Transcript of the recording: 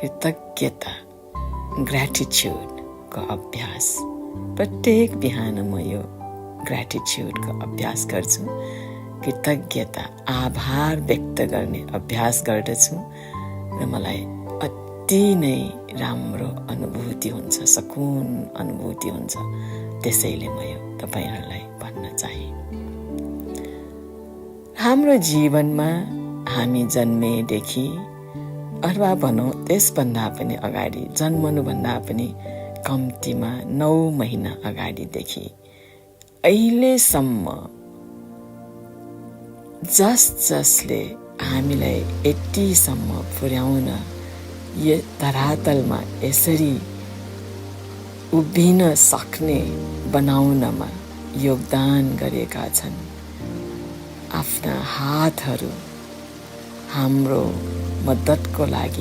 कृतज्ञता ग्र्याटिट्युडको अभ्यास प्रत्येक बिहान म यो ग्र्याटिट्युडको अभ्यास गर्छु। कृतज्ञता आभार व्यक्त गर्ने अभ्यास गर्दछु र मलाई अति नै राम्रो अनुभूति हुन्छ, सुकुन अनुभूति हुन्छ। त्यसैले म यो तपाईहरूलाई भन्न चाहे। हाम्रो जीवनमा हामी जन्मेदेखि अथवा भनौँ त्यसभन्दा पनि अगाडि, जन्मनुभन्दा पनि कम्तीमा 9 महिना अगाडिदेखि अहिलेसम्म जसले हामीलाई यतिसम्म पुर्याउन यो धरातलमा यसरी उभिन सक्ने बनाउनमा योगदान गरेका छन्, आफ्ना हातहरू हाम्रो मद्दतको लागि